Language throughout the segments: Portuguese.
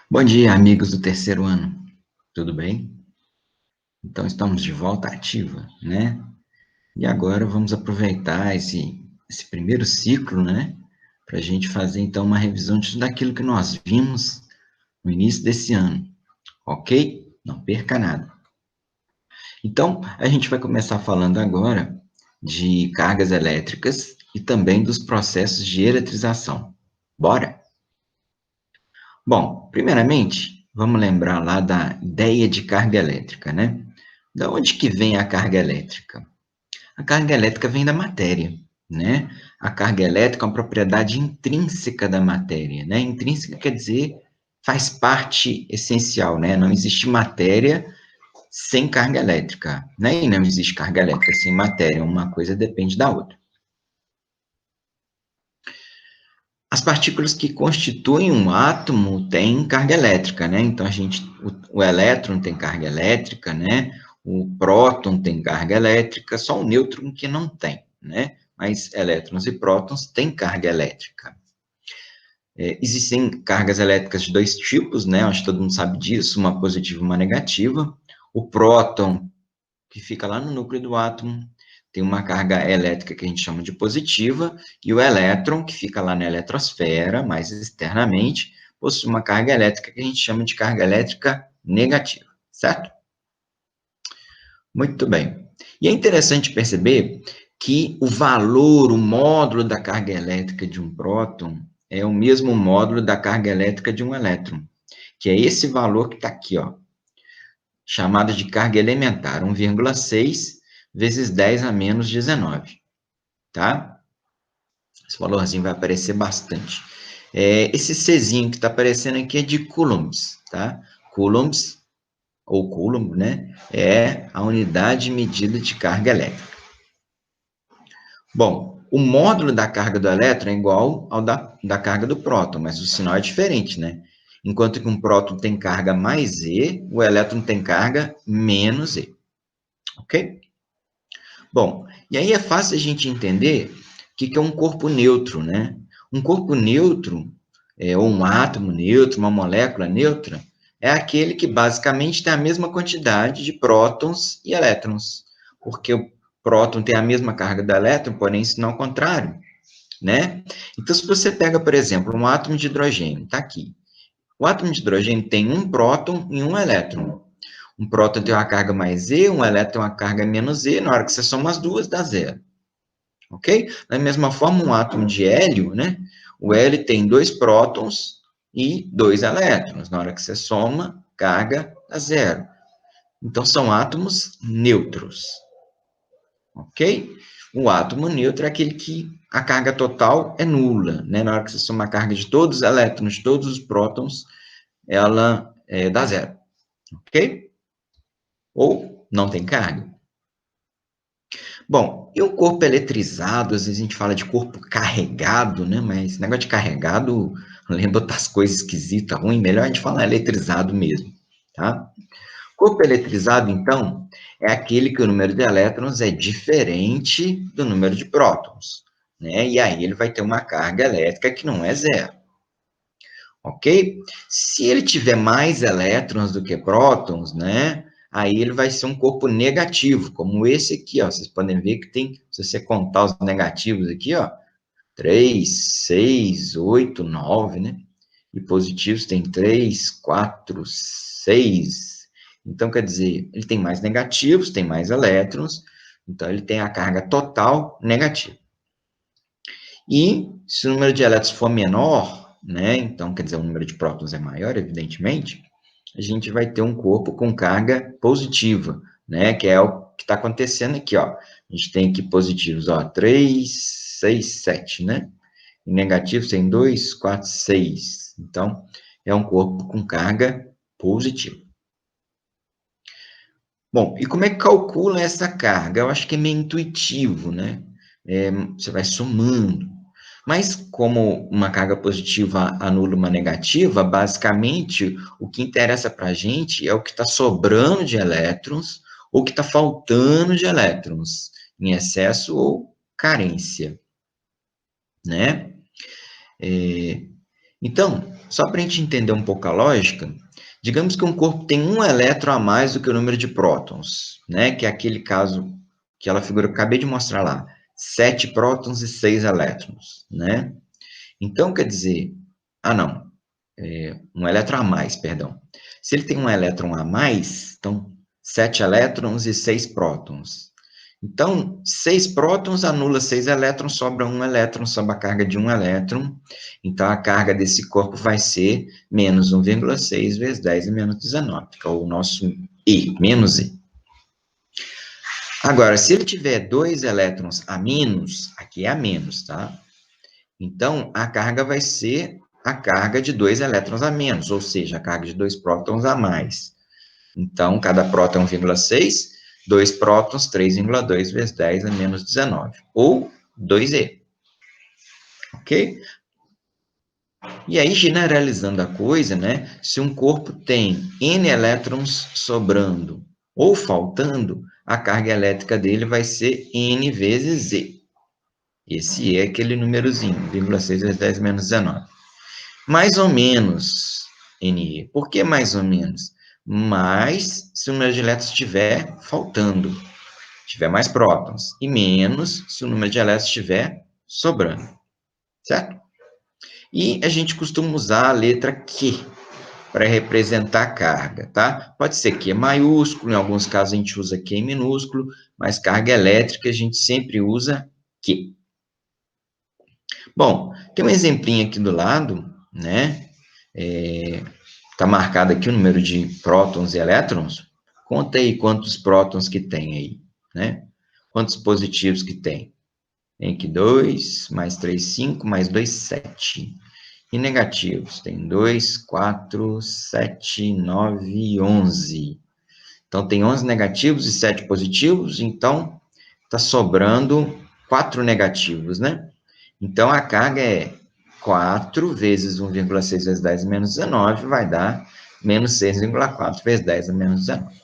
Bom dia, amigos do terceiro ano. Tudo bem? Então, estamos de volta ativa, né? E agora vamos aproveitar esse primeiro ciclo, né? Para a gente fazer, então, uma revisão de tudo aquilo que nós vimos no início desse ano, ok? Não perca nada. Então, a gente vai começar falando agora de cargas elétricas e também dos processos de eletrização. Bora? Bom, primeiramente, vamos lembrar lá da ideia de carga elétrica, né? Da onde que vem a carga elétrica? A carga elétrica vem da matéria, né? A carga elétrica é uma propriedade intrínseca da matéria, né? Intrínseca quer dizer faz parte essencial, né? Não existe matéria sem carga elétrica, né? E não existe carga elétrica sem matéria, uma coisa depende da outra. As partículas que constituem um átomo têm carga elétrica, né? Então, o elétron tem carga elétrica, né? O próton tem carga elétrica, só o nêutron que não tem, né? Mas elétrons e prótons têm carga elétrica. Existem cargas elétricas de dois tipos, né? Acho que todo mundo sabe disso, uma positiva e uma negativa. O próton, que fica lá no núcleo do átomo, tem uma carga elétrica que a gente chama de positiva, e o elétron, que fica lá na eletrosfera, mais externamente, possui uma carga elétrica que a gente chama de carga elétrica negativa, certo? Muito bem. E é interessante perceber que o valor, o módulo da carga elétrica de um próton é o mesmo módulo da carga elétrica de um elétron, que é esse valor que está aqui, ó, chamada de carga elementar, 1,6 vezes 10 a menos 19, tá? Esse valorzinho vai aparecer bastante. Esse Czinho que está aparecendo aqui é de coulombs, tá? Coulombs, ou coulomb, né? É a unidade de medida de carga elétrica. Bom, o módulo da carga do elétron é igual ao da carga do próton, mas o sinal é diferente, né? Enquanto que um próton tem carga mais E, o elétron tem carga menos E. Ok? Bom, e aí é fácil a gente entender o que é um corpo neutro, né? Um corpo neutro, ou um átomo neutro, uma molécula neutra, é aquele que basicamente tem a mesma quantidade de prótons e elétrons, porque o próton tem a mesma carga do elétron, porém, se não ao contrário, né? Então, se você pega, por exemplo, um átomo de hidrogênio, está aqui. O átomo de hidrogênio tem um próton e um elétron. Um próton tem uma carga mais E, um elétron tem uma carga menos E, na hora que você soma as duas, dá zero. Ok? Da mesma forma, um átomo de hélio, né? O hélio tem dois prótons e dois elétrons. Na hora que você soma, carga dá zero. Então, são átomos neutros. Ok? O átomo neutro é aquele que a carga total é nula, né? Na hora que você soma a carga de todos os elétrons, de todos os prótons, ela dá zero. Ok? Ou não tem carga. Bom, e o corpo eletrizado, às vezes a gente fala de corpo carregado, né? Mas esse negócio de carregado lembra outras coisas esquisitas, ruim, melhor a gente falar eletrizado mesmo, tá? Corpo eletrizado, então, é aquele que o número de elétrons é diferente do número de prótons, né? E aí ele vai ter uma carga elétrica que não é zero, ok? Se ele tiver mais elétrons do que prótons, né? Aí ele vai ser um corpo negativo, como esse aqui, ó. Vocês podem ver que tem, se você contar os negativos aqui, ó, 3, 6, 8, 9, né? E positivos tem 3, 4, 6. Então, quer dizer, ele tem mais negativos, tem mais elétrons, então ele tem a carga total negativa. E se o número de elétrons for menor, né, então quer dizer, o número de prótons é maior, evidentemente, a gente vai ter um corpo com carga positiva, né, que é o que está acontecendo aqui, ó. A gente tem aqui positivos, ó, 3, 6, 7, né? E negativos tem 2, 4, 6. Então, é um corpo com carga positiva. Bom, e como é que calcula essa carga? Eu acho que é meio intuitivo, né? Você vai somando. Mas, como uma carga positiva anula uma negativa, basicamente, o que interessa para a gente é o que está sobrando de elétrons ou o que está faltando de elétrons, em excesso ou carência, né? Então, só para a gente entender um pouco a lógica, digamos que um corpo tem um elétron a mais do que o número de prótons, né? Que é aquele caso, aquela figura que eu acabei de mostrar lá. 7 prótons e 6 elétrons, né? Então, quer dizer... não. Um elétron a mais, perdão. Se ele tem um elétron a mais, então, 7 elétrons e 6 prótons. Então, 6 prótons anula 6 elétrons, sobra um elétron, sob a carga de um elétron. Então, a carga desse corpo vai ser menos 1,6 vezes 10 e menos 19, que é o nosso E, menos E. Agora, se ele tiver 2 elétrons a menos, aqui é a menos, tá? Então, a carga vai ser a carga de 2 elétrons a menos, ou seja, a carga de 2 prótons a mais. Então, cada próton é 1,6, 2 prótons, 3,2 vezes 10 é menos 19, ou 2E. Ok? E aí, generalizando a coisa, né? Se um corpo tem N elétrons sobrando ou faltando, a carga elétrica dele vai ser N vezes E. Esse E é aquele númerozinho, 1,6 vezes 10 menos 19. Mais ou menos, NE. Por que mais ou menos? Mais se o número de elétrons estiver faltando, tiver mais prótons, e menos se o número de elétrons estiver sobrando, certo? E a gente costuma usar a letra Q para representar a carga, tá? Pode ser Q maiúsculo, em alguns casos a gente usa Q minúsculo, mas carga elétrica a gente sempre usa Q. Bom, tem um exemplinho aqui do lado, né? Está marcado aqui o número de prótons e elétrons. Conta aí quantos prótons que tem aí, né? Quantos positivos que tem? Tem aqui 2, mais 3, 5, mais 2, 7. E negativos? Tem 2, 4, 7, 9 e 11. Então, tem 11 negativos e 7 positivos, então está sobrando 4 negativos, né? Então, a carga é 4 vezes 1,6 vezes 10 menos 19, vai dar menos 6,4 vezes 10 a menos 19.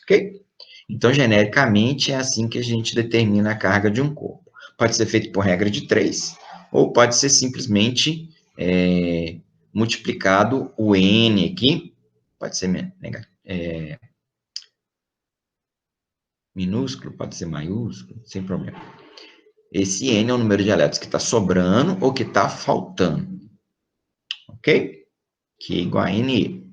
Ok? Então, genericamente, é assim que a gente determina a carga de um corpo. Pode ser feito por regra de 3, ou pode ser simplesmente multiplicado o N aqui, pode ser minúsculo, pode ser maiúsculo, sem problema. Esse N é o número de elétrons que está sobrando ou que está faltando. Ok? Que é igual a NE.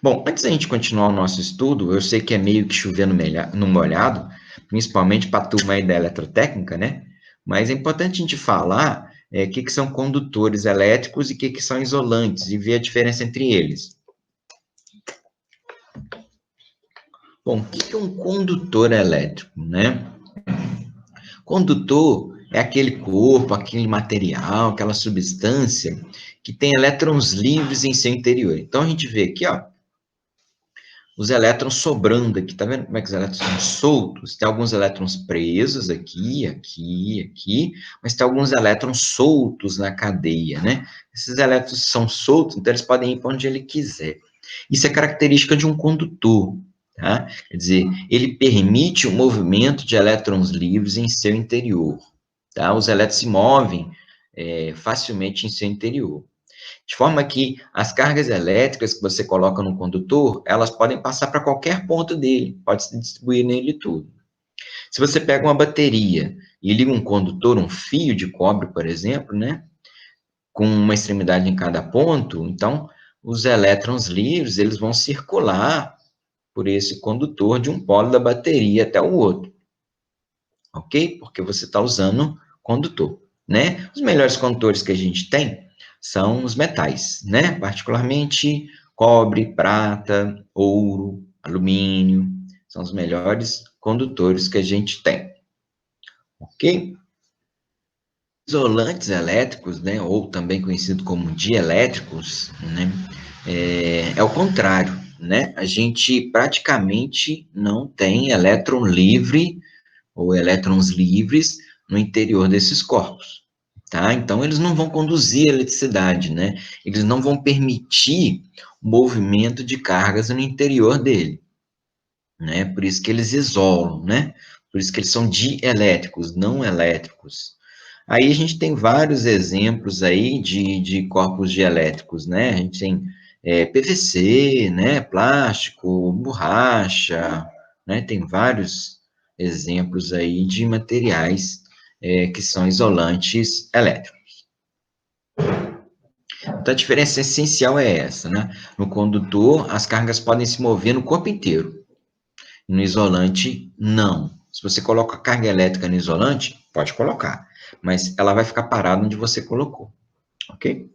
Bom, antes da gente continuar o nosso estudo, eu sei que é meio que chover no molhado, principalmente para a turma aí da eletrotécnica, né? Mas é importante a gente falar o que são condutores elétricos e o que são isolantes, e ver a diferença entre eles. Bom, o que é um condutor elétrico, né? Condutor é aquele corpo, aquele material, aquela substância que tem elétrons livres em seu interior. Então, a gente vê aqui, ó, os elétrons sobrando aqui, tá vendo como é que os elétrons são soltos? Tem alguns elétrons presos aqui, aqui, aqui, mas tem alguns elétrons soltos na cadeia, né? Esses elétrons são soltos, então eles podem ir para onde ele quiser. Isso é característica de um condutor, tá? Quer dizer, ele permite o movimento de elétrons livres em seu interior, tá? Os elétrons se movem facilmente em seu interior. De forma que as cargas elétricas que você coloca no condutor, elas podem passar para qualquer ponto dele, pode se distribuir nele tudo. Se você pega uma bateria e liga um condutor, um fio de cobre, por exemplo, né, com uma extremidade em cada ponto, então os elétrons livres, eles vão circular por esse condutor de um polo da bateria até o outro. Ok? Porque você está usando condutor, né? Os melhores condutores que a gente tem são os metais, né? Particularmente cobre, prata, ouro, alumínio, são os melhores condutores que a gente tem, ok? Isolantes elétricos, né, ou também conhecido como dielétricos, né, é o contrário, né? A gente praticamente não tem elétron livre ou elétrons livres no interior desses corpos, tá? Então, eles não vão conduzir eletricidade, né? Eles não vão permitir o movimento de cargas no interior dele, né? Por isso que eles isolam, né? Por isso que eles são dielétricos, não elétricos. Aí a gente tem vários exemplos aí de corpos dielétricos, né? A gente tem PVC, né? Plástico, borracha, né? Tem vários exemplos aí de materiais que são isolantes elétricos. Então, a diferença essencial é essa, né? No condutor, as cargas podem se mover no corpo inteiro. No isolante, não. Se você coloca carga elétrica no isolante, pode colocar, mas ela vai ficar parada onde você colocou, ok?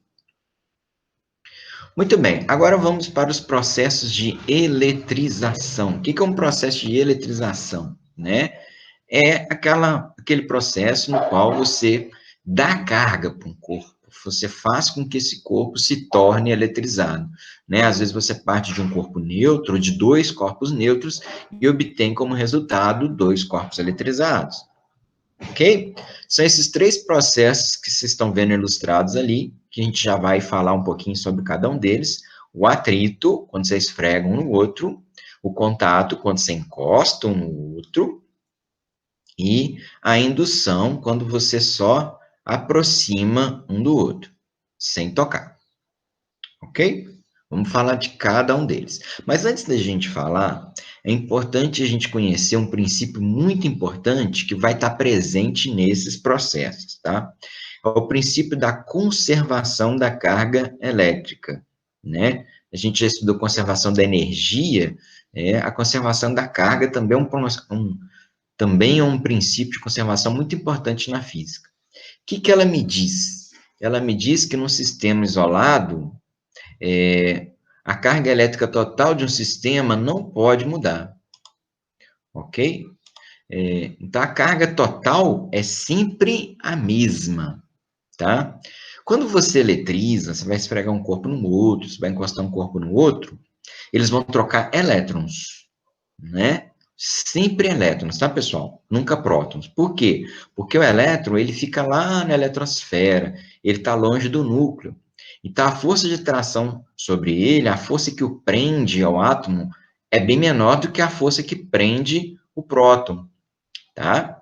Muito bem, agora vamos para os processos de eletrização. O que é um processo de eletrização, né? É aquele processo no qual você dá carga para um corpo, você faz com que esse corpo se torne eletrizado, né? Às vezes você parte de um corpo neutro, de dois corpos neutros, e obtém como resultado dois corpos eletrizados, ok? São esses três processos que vocês estão vendo ilustrados ali, que a gente já vai falar um pouquinho sobre cada um deles. O atrito, quando você esfrega um no outro, o contato, quando você encosta um no outro, e a indução, quando você só aproxima um do outro, sem tocar, ok? Vamos falar de cada um deles. Mas antes da gente falar, é importante a gente conhecer um princípio muito importante que vai estar presente nesses processos, tá? É o princípio da conservação da carga elétrica, né? A gente já estudou conservação da energia, a conservação da carga também é também é um princípio de conservação muito importante na física. O que ela me diz? Ela me diz que num sistema isolado, a carga elétrica total de um sistema não pode mudar, ok? Então, a carga total é sempre a mesma, tá? Quando você eletriza, você vai esfregar um corpo no outro, você vai encostar um corpo no outro, eles vão trocar elétrons, né? Sempre elétrons, tá, pessoal? Nunca prótons. Por quê? Porque o elétron, ele fica lá na eletrosfera, ele está longe do núcleo. Então, a força de tração sobre ele, a força que o prende ao átomo, é bem menor do que a força que prende o próton, tá?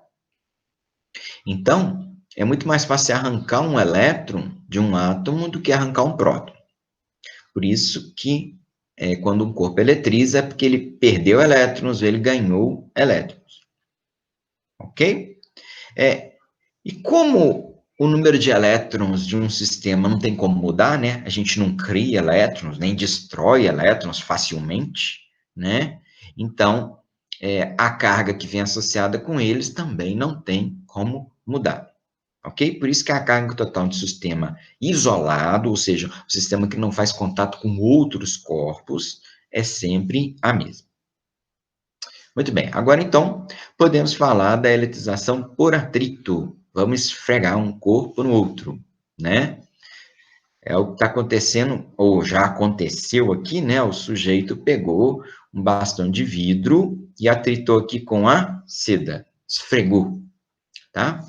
Então, é muito mais fácil arrancar um elétron de um átomo do que arrancar um próton. Por isso que quando um corpo eletriza, é porque ele perdeu elétrons, ele ganhou elétrons. Ok? E como o número de elétrons de um sistema não tem como mudar, né? A gente não cria elétrons, nem destrói elétrons facilmente, né? Então, a carga que vem associada com eles também não tem como mudar. Ok? Por isso que a carga total de sistema isolado, ou seja, o sistema que não faz contato com outros corpos, é sempre a mesma. Muito bem, agora então, podemos falar da eletrização por atrito. Vamos esfregar um corpo no outro, né? É o que está acontecendo, ou já aconteceu aqui, né? O sujeito pegou um bastão de vidro e atritou aqui com a seda, esfregou, tá?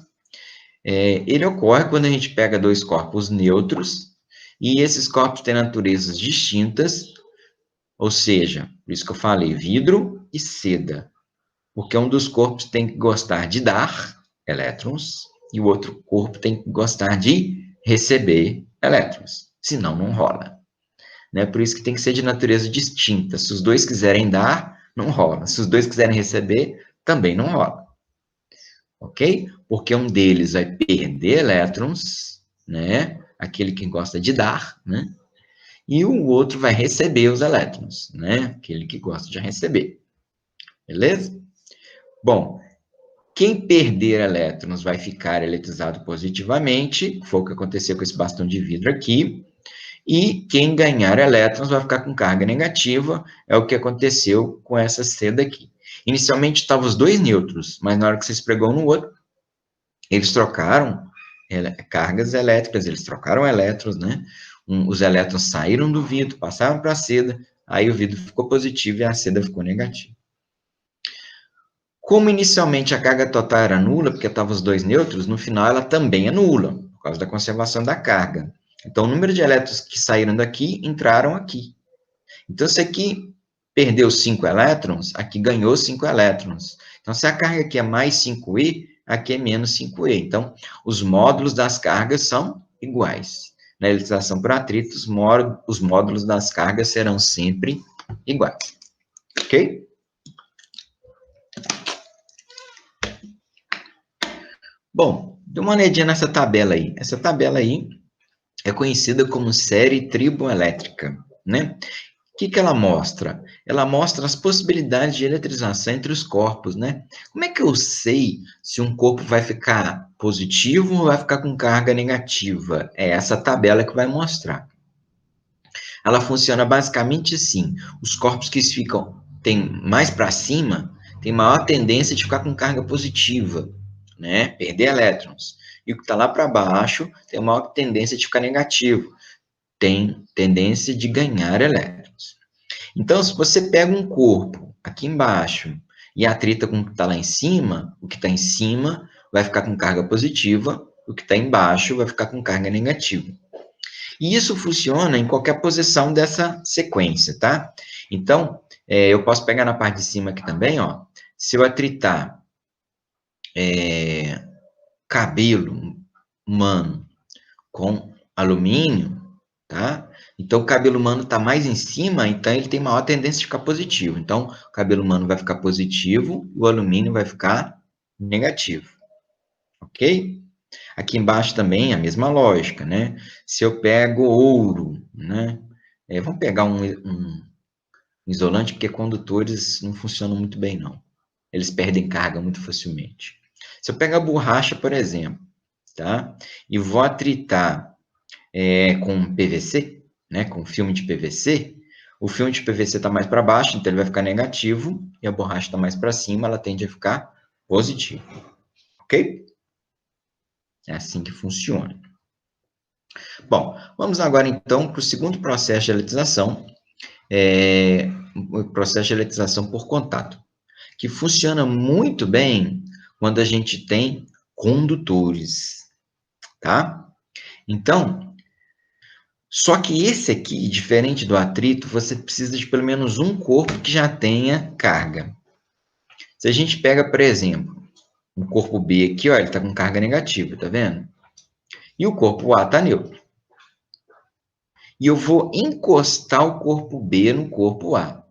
Ele ocorre quando a gente pega dois corpos neutros e esses corpos têm naturezas distintas, ou seja, por isso que eu falei vidro e seda, porque um dos corpos tem que gostar de dar elétrons e o outro corpo tem que gostar de receber elétrons, senão não rola. Né? Por isso que tem que ser de natureza distinta. Se os dois quiserem dar, não rola. Se os dois quiserem receber, também não rola. Ok? Porque um deles vai perder elétrons, né? Aquele que gosta de dar, né? E o outro vai receber os elétrons, né? Aquele que gosta de receber. Beleza? Bom, quem perder elétrons vai ficar eletrizado positivamente, foi o que aconteceu com esse bastão de vidro aqui, e quem ganhar elétrons vai ficar com carga negativa, é o que aconteceu com essa seda aqui. Inicialmente estavam os dois neutros, mas na hora que você esfregou um no outro, eles trocaram cargas elétricas, eles trocaram elétrons, né? Os elétrons saíram do vidro, passaram para a seda, aí o vidro ficou positivo e a seda ficou negativa. Como inicialmente a carga total era nula, porque estavam os dois neutros, no final ela também é nula, por causa da conservação da carga. Então, o número de elétrons que saíram daqui entraram aqui. Então, se aqui perdeu 5 elétrons, aqui ganhou 5 elétrons. Então, se a carga aqui é mais 5e, aqui é menos 5E. Então, os módulos das cargas são iguais. Na eletrização por atrito, os módulos das cargas serão sempre iguais. Ok? Bom, dê uma olhadinha nessa tabela aí. Essa tabela aí é conhecida como série triboelétrica, né? O que ela mostra? Ela mostra as possibilidades de eletrização entre os corpos, né? Como é que eu sei se um corpo vai ficar positivo ou vai ficar com carga negativa? É essa tabela que vai mostrar. Ela funciona basicamente assim: os corpos que tem mais para cima têm maior tendência de ficar com carga positiva, né? Perder elétrons. E o que está lá para baixo tem maior tendência de ficar negativo, tem tendência de ganhar elétrons. Então, se você pega um corpo aqui embaixo e atrita com o que está lá em cima, o que está em cima vai ficar com carga positiva, o que está embaixo vai ficar com carga negativa. E isso funciona em qualquer posição dessa sequência, tá? Então, eu posso pegar na parte de cima aqui também, ó. Se eu atritar cabelo humano com alumínio, tá? Então, o cabelo humano está mais em cima, então ele tem maior tendência de ficar positivo. Então, o cabelo humano vai ficar positivo, o alumínio vai ficar negativo. Ok? Aqui embaixo também a mesma lógica, né? Se eu pego ouro, né? Vamos pegar um isolante, porque condutores não funcionam muito bem, não. Eles perdem carga muito facilmente. Se eu pegar borracha, por exemplo, tá? E vou atritar com PVC, né? Com filme de PVC, o filme de PVC está mais para baixo, então ele vai ficar negativo, e a borracha está mais para cima, ela tende a ficar positiva. Ok? É assim que funciona. Bom, vamos agora então para o segundo processo de eletrização, o processo de eletrização por contato, que funciona muito bem quando a gente tem condutores, tá? Então, só que esse aqui, diferente do atrito, você precisa de pelo menos um corpo que já tenha carga. Se a gente pega, por exemplo, o corpo B aqui, ó, ele está com carga negativa, tá vendo? E o corpo A está neutro. E eu vou encostar o corpo B no corpo A,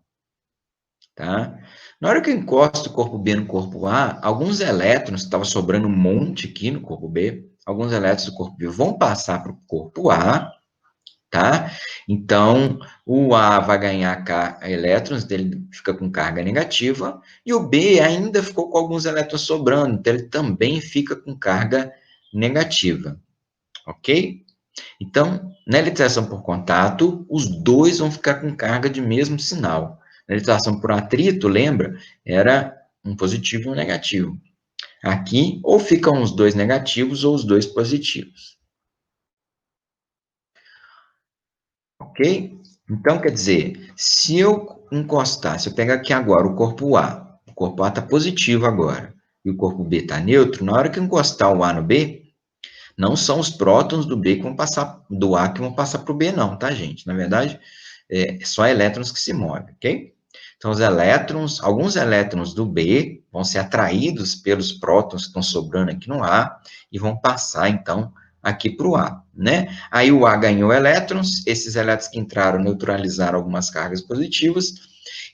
tá? Na hora que eu encosto o corpo B no corpo A, alguns elétrons, estava sobrando um monte aqui no corpo B, alguns elétrons do corpo B vão passar para o corpo A, tá? Então, o A vai ganhar elétrons, ele fica com carga negativa, e o B ainda ficou com alguns elétrons sobrando, então ele também fica com carga negativa, ok? Então, na eletrização por contato, os dois vão ficar com carga de mesmo sinal. Na eletrização por atrito, lembra? Era um positivo e um negativo. Aqui, ou ficam os dois negativos ou os dois positivos. Ok? Então, quer dizer, se eu encostar, se eu pegar aqui agora o corpo A está positivo agora, e o corpo B está neutro, na hora que eu encostar o A no B, não são os prótons do B que vão passar, do A que vão passar para o B, não, tá, gente? Na verdade, só elétrons que se movem, ok? Então, alguns elétrons do B vão ser atraídos pelos prótons que estão sobrando aqui no A e vão passar, então, aqui para o A, né? Aí o A ganhou elétrons, esses elétrons que entraram neutralizaram algumas cargas positivas,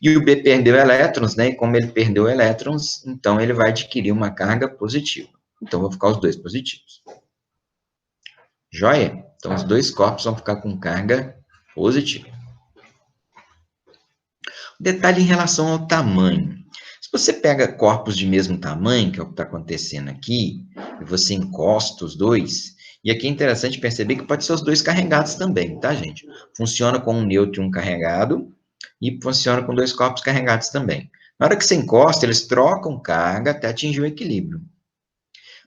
e o B perdeu elétrons, né? E como ele perdeu elétrons, então ele vai adquirir uma carga positiva. Então, vão ficar os dois positivos. Joia? Então, os dois corpos vão ficar com carga positiva. Detalhe em relação ao tamanho. Se você pega corpos de mesmo tamanho, que é o que está acontecendo aqui, e você encosta os dois, e aqui é interessante perceber que pode ser os dois carregados também, tá, gente? Funciona com um neutro e um carregado, e funciona com dois corpos carregados também. Na hora que você encosta, eles trocam carga até atingir o equilíbrio.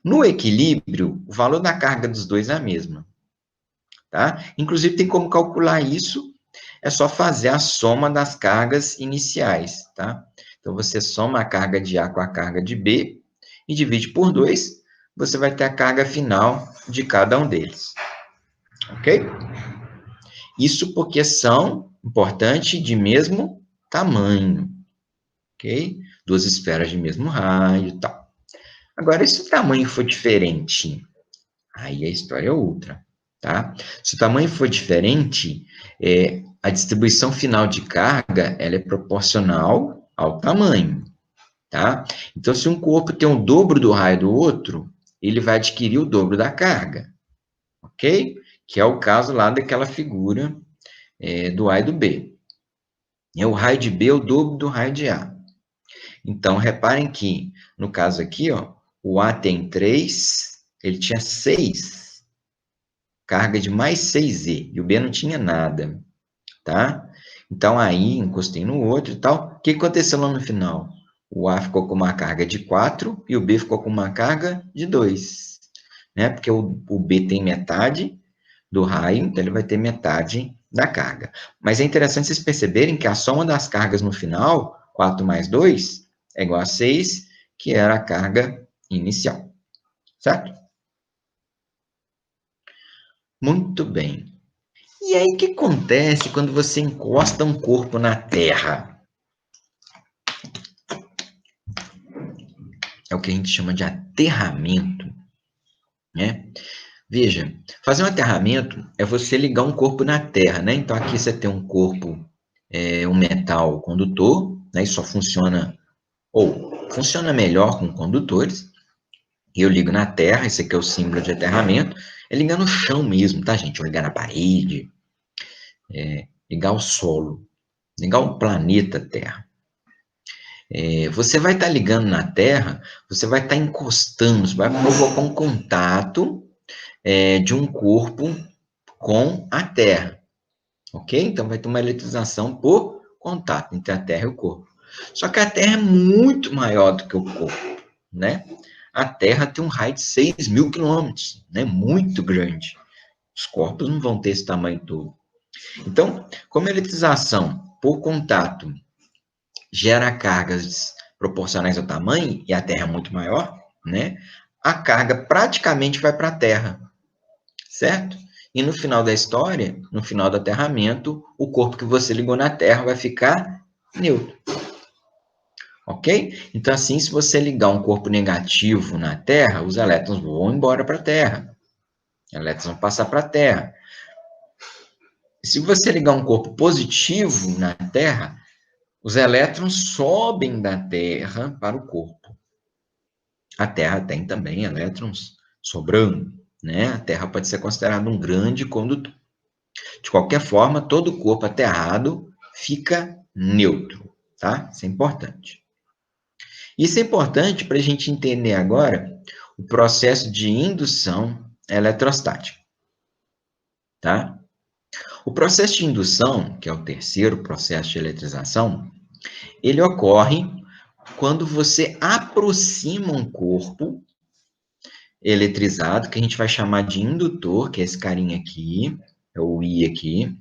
No equilíbrio, o valor da carga dos dois é a mesma. Tá? Inclusive, tem como calcular isso, é só fazer a soma das cargas iniciais, tá? Então, você soma a carga de A com a carga de B e divide por 2, você vai ter a carga final de cada um deles. Ok? Isso porque são, importante, de mesmo tamanho. Ok? Duas esferas de mesmo raio e tal. Agora, e se o tamanho for diferente? Aí a história é outra, tá? Se o tamanho for diferente, a distribuição final de carga, ela é proporcional ao tamanho, tá? Então, se um corpo tem o dobro do raio do outro, ele vai adquirir o dobro da carga, ok? Que é o caso lá daquela figura do A e do B. O raio de B é o dobro do raio de A. Então, reparem que, no caso aqui, ó, o A tem 3, ele tinha 6, carga de mais 6Z, e o B não tinha nada, tá? Então, aí, encostei no outro e tal. O que aconteceu lá no final? O A ficou com uma carga de 4 e o B ficou com uma carga de 2, né? Porque o B tem metade do raio, então ele vai ter metade da carga. Mas é interessante vocês perceberem que a soma das cargas no final, 4 mais 2, é igual a 6, que era a carga inicial, certo? Muito bem. E aí, o que acontece quando você encosta um corpo na Terra? É o que a gente chama de aterramento, né? Veja, fazer um aterramento é você ligar um corpo na Terra, né? Então, aqui você tem um corpo, um metal condutor, né? Isso só funciona, ou funciona melhor com condutores. E eu ligo na Terra, esse aqui é o símbolo de aterramento. É ligar no chão mesmo, tá, gente? Ou ligar na parede, ligar o solo, ligar o planeta Terra. Você vai estar ligando na Terra, você vai estar encostando, você vai provocar um contato de um corpo com a Terra, ok? Então, vai ter uma eletrização por contato entre a Terra e o corpo. Só que a Terra é muito maior do que o corpo, né? A Terra tem um raio de 6 mil quilômetros, né? Muito grande. Os corpos não vão ter esse tamanho todo. Então, como a eletrização por contato gera cargas proporcionais ao tamanho, e a Terra é muito maior, né? A carga praticamente vai para a Terra, certo? E no final da história, no final do aterramento, o corpo que você ligou na Terra vai ficar neutro. Ok? Então, assim, se você ligar um corpo negativo na Terra, os elétrons vão embora para a Terra. Os elétrons vão passar para a Terra. Se você ligar um corpo positivo na Terra, os elétrons sobem da Terra para o corpo. A Terra tem também elétrons sobrando, né? A Terra pode ser considerada um grande condutor. De qualquer forma, todo corpo aterrado fica neutro, tá? Isso é importante. Isso é importante para a gente entender agora o processo de indução eletrostática, tá? O processo de indução, que é o terceiro processo de eletrização, ele ocorre quando você aproxima um corpo eletrizado, que a gente vai chamar de indutor, que é esse carinha aqui, é o I aqui,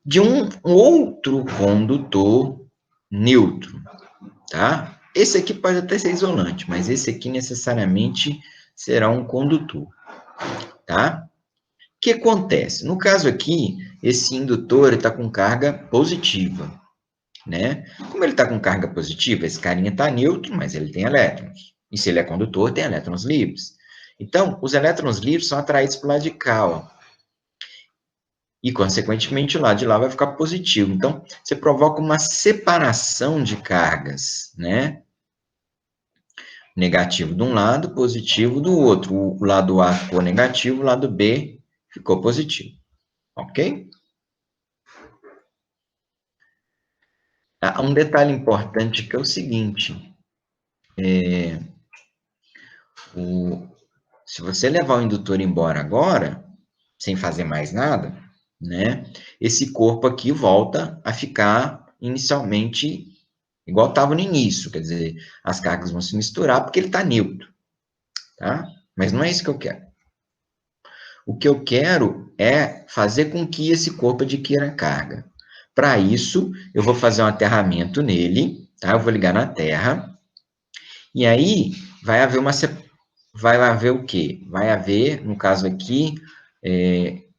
de um outro condutor neutro, tá? Esse aqui pode até ser isolante, mas esse aqui necessariamente será um condutor, tá? O que acontece? No caso aqui, esse indutor está com carga positiva, né? Como ele está com carga positiva, esse carinha está neutro, mas ele tem elétrons. E se ele é condutor, tem elétrons livres. Então, os elétrons livres são atraídos para o lado de cá, ó. E, consequentemente, o lado de lá vai ficar positivo. Então, você provoca uma separação de cargas, né? Negativo de um lado, positivo do outro. O lado A ficou negativo, o lado B ficou positivo. Ok? Há um detalhe importante que é o seguinte. Se você levar o indutor embora agora, sem fazer mais nada, né? Esse corpo aqui volta a ficar inicialmente igual estava no início, quer dizer, as cargas vão se misturar porque ele está neutro, tá? Mas não é isso que eu quero. O que eu quero é fazer com que esse corpo adquira carga. Para isso, eu vou fazer um aterramento nele, tá? Eu vou ligar na Terra, e aí vai haver o quê? Vai haver, no caso aqui,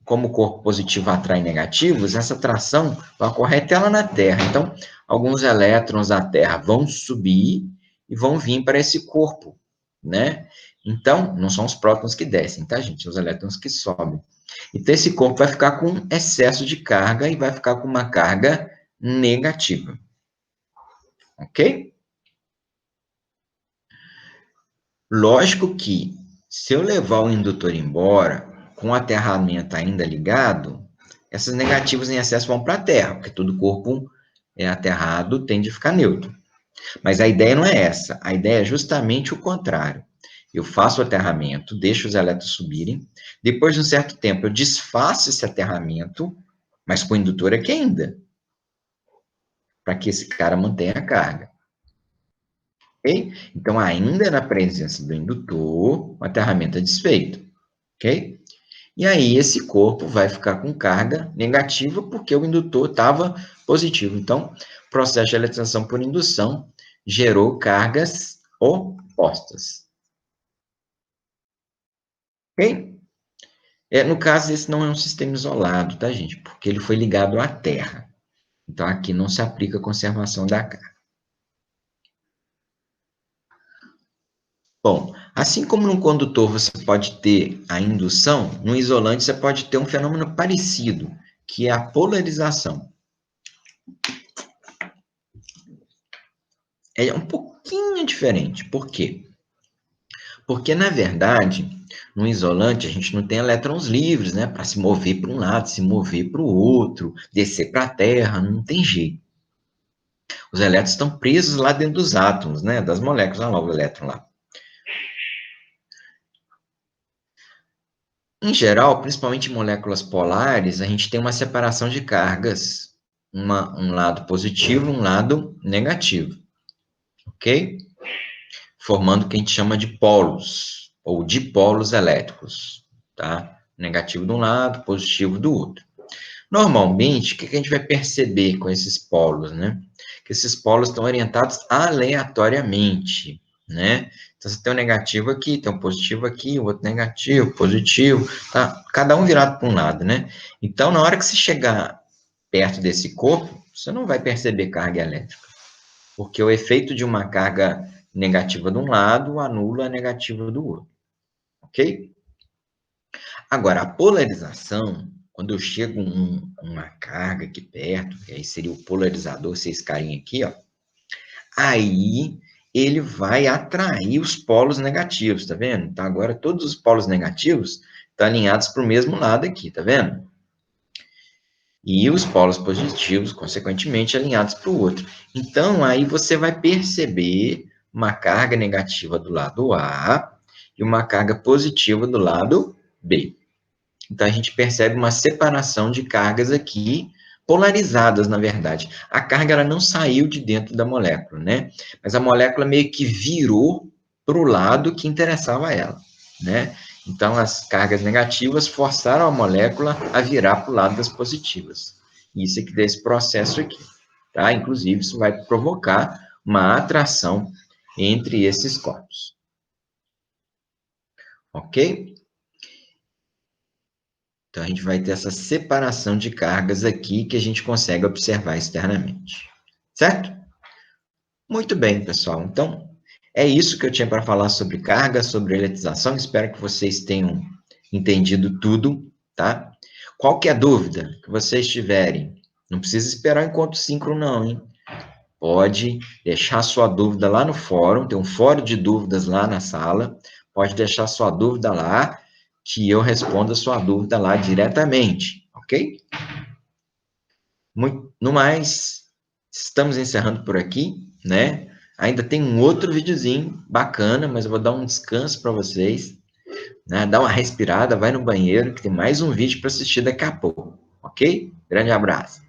como o corpo positivo atrai negativos, essa atração vai ocorrer até lá na Terra. Então, alguns elétrons da Terra vão subir e vão vir para esse corpo, né? Então, não são os prótons que descem, tá, gente? São os elétrons que sobem. Então, esse corpo vai ficar com excesso de carga e vai ficar com uma carga negativa. Ok? Lógico que, se eu levar o indutor embora, com o aterramento ainda ligado, essas negativas em excesso vão para a Terra, porque todo corpo aterrado tende a ficar neutro. Mas a ideia não é essa. A ideia é justamente o contrário. Eu faço o aterramento, deixo os elétrons subirem, depois de um certo tempo eu desfaço esse aterramento, mas com o indutor aqui ainda, para que esse cara mantenha a carga. Ok? Então, ainda na presença do indutor, o aterramento é desfeito. Ok? E aí, esse corpo vai ficar com carga negativa, porque o indutor estava positivo. Então, o processo de eletrização por indução gerou cargas opostas. Ok? No caso, esse não é um sistema isolado, tá, gente? Porque ele foi ligado à Terra. Então, aqui não se aplica a conservação da carga. Bom, assim como no condutor você pode ter a indução, no isolante você pode ter um fenômeno parecido, que é a polarização. É um pouquinho diferente. Por quê? Porque, na verdade, no isolante, a gente não tem elétrons livres, né? Para se mover para um lado, se mover para o outro, descer para a Terra, não tem jeito. Os elétrons estão presos lá dentro dos átomos, né? Das moléculas. Olha lá o elétron lá. Em geral, principalmente em moléculas polares, a gente tem uma separação de cargas. Um lado positivo, um lado negativo. Ok? Formando o que a gente chama de polos, ou dipolos elétricos, tá? Negativo de um lado, positivo do outro. Normalmente, o que a gente vai perceber com esses polos, né? Que esses polos estão orientados aleatoriamente, né? Então, você tem um negativo aqui, tem um positivo aqui, o outro negativo, positivo, tá? Cada um virado para um lado, né? Então, na hora que você chegar perto desse corpo, você não vai perceber carga elétrica, porque o efeito de uma carga negativa de um lado anula a negativa do outro, ok? Agora, a polarização, quando eu chego uma carga aqui perto, que aí seria o polarizador, esse carinha aqui, ó, aí ele vai atrair os polos negativos, tá vendo? Então, agora todos os polos negativos estão alinhados para o mesmo lado aqui, tá vendo? E os polos positivos, consequentemente, alinhados para o outro. Então, aí você vai perceber uma carga negativa do lado A e uma carga positiva do lado B. Então, a gente percebe uma separação de cargas aqui, polarizadas, na verdade. A carga ela não saiu de dentro da molécula, né? Mas a molécula meio que virou para o lado que interessava a ela, né? Então, as cargas negativas forçaram a molécula a virar para o lado das positivas. Isso é que dá esse processo aqui, tá? Inclusive, isso vai provocar uma atração entre esses corpos. Ok? Então, a gente vai ter essa separação de cargas aqui que a gente consegue observar externamente. Certo? Muito bem, pessoal. Então, é isso que eu tinha para falar sobre carga, sobre eletrização. Espero que vocês tenham entendido tudo, tá? Qualquer dúvida que vocês tiverem, não precisa esperar o encontro síncrono, não, hein? Pode deixar sua dúvida lá no fórum, tem um fórum de dúvidas lá na sala. Pode deixar sua dúvida lá, que eu respondo a sua dúvida lá diretamente, ok? No mais, estamos encerrando por aqui, né? Ainda tem um outro videozinho bacana, mas eu vou dar um descanso para vocês, né? Dá uma respirada, vai no banheiro, que tem mais um vídeo para assistir daqui a pouco, ok? Grande abraço.